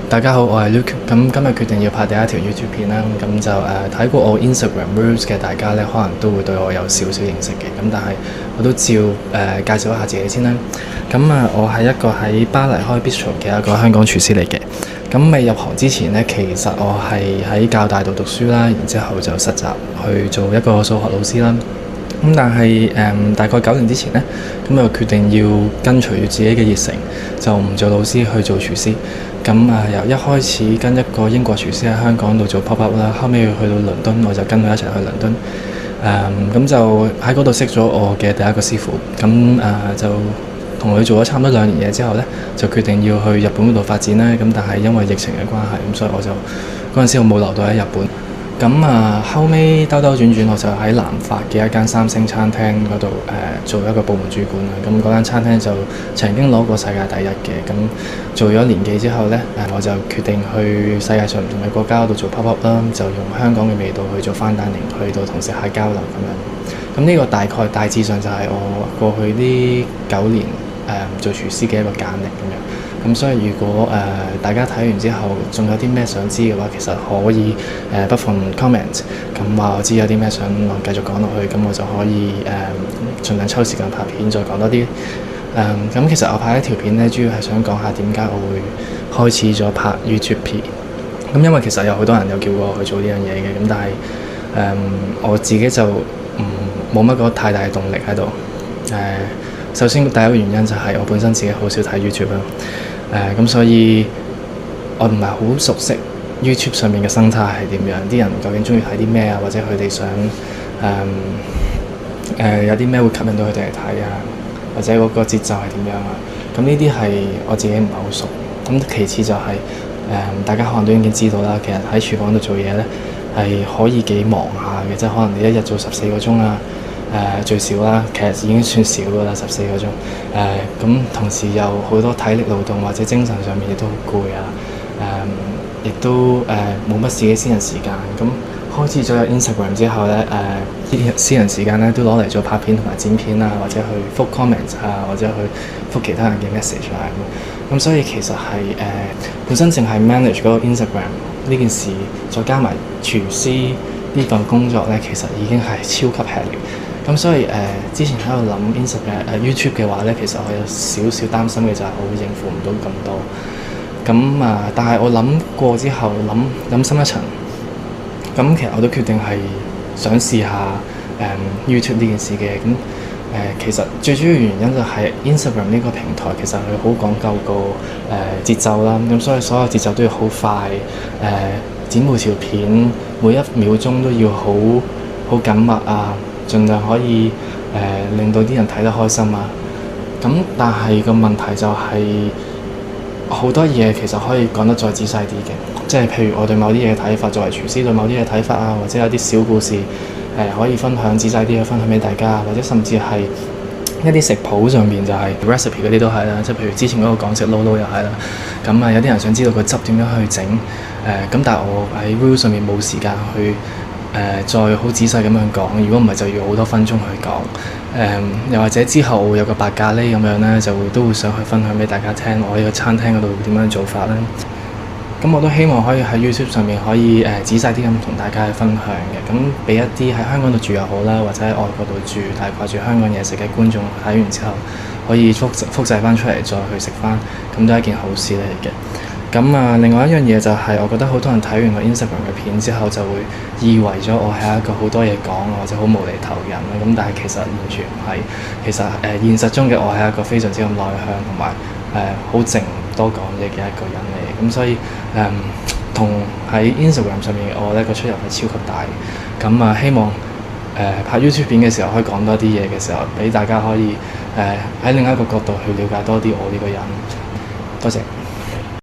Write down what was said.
大家好，我係 Luke。咁今日決定要拍第一條 YouTube 片啦。咁就睇過我 Instagram Reels 嘅大家咧，可能都會對我有少少認識嘅。咁但係我都照介紹一下自己先啦。咁我係一個喺巴黎開 Bistro 嘅一個香港廚師嚟嘅。咁未入行之前咧，其實我係喺教大度讀書啦，然之後就實習去做一個數學老師啦。咁但係大概9年之前呢，咁就決定要跟隨住自己嘅熱誠，就唔做老師去做廚師。咁由一開始跟一個英國廚師喺香港度做 pop up 啦，後尾去到倫敦，我就跟佢一齊去倫敦。咁就喺嗰度識咗我嘅第一個師傅。咁就同佢做咗差唔多2年嘢之後呢，就決定要去日本嗰度發展啦。咁但係因為疫情嘅關係，咁所以我就嗰陣時我冇留到喺日本。咁後尾兜兜轉轉，我就喺南法嘅一間3星餐廳嗰度做一個部門主管啦。咁嗰間餐廳就曾經攞過世界第一嘅。咁做咗年幾之後呢，我就決定去世界上唔同嘅國家嗰度做 pop up 啦，就用香港嘅味道去做fine dining，去到同食客交流咁樣。咁呢個大致上就係我過去呢9年做廚師嘅一個簡歷咁樣。咁所以如果大家睇完之後仲有啲咩想知嘅話，其實可以不妨 comment， 咁話我知有啲咩想我繼續講落去，咁我就可以盡量抽時間拍片再講多啲。咁其實我拍一條片咧，主要係想講下點解我會開始咗拍 YouTube 片。咁因為其實有好多人有叫過我去做呢樣嘢嘅，咁但係我自己就冇乜個太大嘅動力喺度。首先第一個原因就係我本身自己好少睇 YouTube 啦。咁所以我唔係好熟悉 YouTube 上面嘅生態係點樣，啲人究竟中意睇啲咩啊，或者佢哋想有啲咩會吸引到佢哋嚟睇啊，或者嗰個節奏係點樣啊。咁呢啲係我自己唔係好熟。咁其次就係大家可能都已經知道啦，其實喺廚房度做嘢咧係可以幾忙下嘅，即係可能你一日做14個鐘啊。最少啦，其實已經算少㗎啦，14個鐘。咁同時又好多體力勞動或者精神上面亦都好攰啊。亦都冇乜自己私人時間。咁開始咗有 Instagram 之後咧，啲私人時間咧都攞嚟做拍片同埋剪片啊，或者去覆 comment 啊，或者去覆其他人嘅 message 啊。咁所以其實係本身淨係 manage 嗰個 Instagram 呢件事，再加埋廚師呢份工作咧，其實已經係超級吃力。咁所以之前喺度諗 Instagram YouTube 嘅話咧，其實我有少少擔心嘅就係我會應付唔到咁多。咁但係我諗過之後，諗深一層，咁其實我都決定係想試下YouTube 呢件事嘅。咁其實最主要原因就係 Instagram 呢個平台其實佢好講究個節奏啦。咁所以所有節奏都要好快，剪每條片每1秒鐘都要好緊密啊。盡量可以令到啲人睇得開心啊。咁但係個問題就係好多嘢其實可以講得再仔細啲嘅，即係譬如我對某啲嘢嘅睇法，作為廚師對某啲嘢嘅睇法啊，或者有啲小故事可以分享仔細啲去分享俾大家，或者甚至係一啲食譜上面就係 recipe 嗰啲都係啦，即係譬如之前嗰個港式撈撈又係啦。咁有啲人想知道個汁點樣去整，咁但係我喺 Reel 上面冇時間去再好仔細咁樣講，如果唔係就要好多分鐘去講。又或者之後會有個白咖喱咁樣咧，都會想去分享俾大家聽，我呢個餐廳嗰度點樣做法咧。咁我都希望可以喺 YouTube 上面可以仔細啲咁同大家去分享嘅。咁俾一啲喺香港度住又好啦，或者喺外國度住但係掛住香港嘢食嘅觀眾睇完之後，可以複製翻出嚟再去食翻，咁都係一件好事嚟嘅。咁另外一樣嘢就係，我覺得好多人睇完個 Instagram 嘅片之後，就會以為咗我係一個好多嘢講或者好無厘頭嘅人啦。咁但係其實完全唔係，其實現實中嘅我係一個非常之咁內向同埋好靜多講嘢嘅一個人嚟。咁所以同喺 Instagram 上面我呢個出入係超級大。咁希望拍 YouTube 片嘅時候可以講多啲嘢嘅時候，俾大家可以喺另一個角度去了解多啲我呢個人。多謝。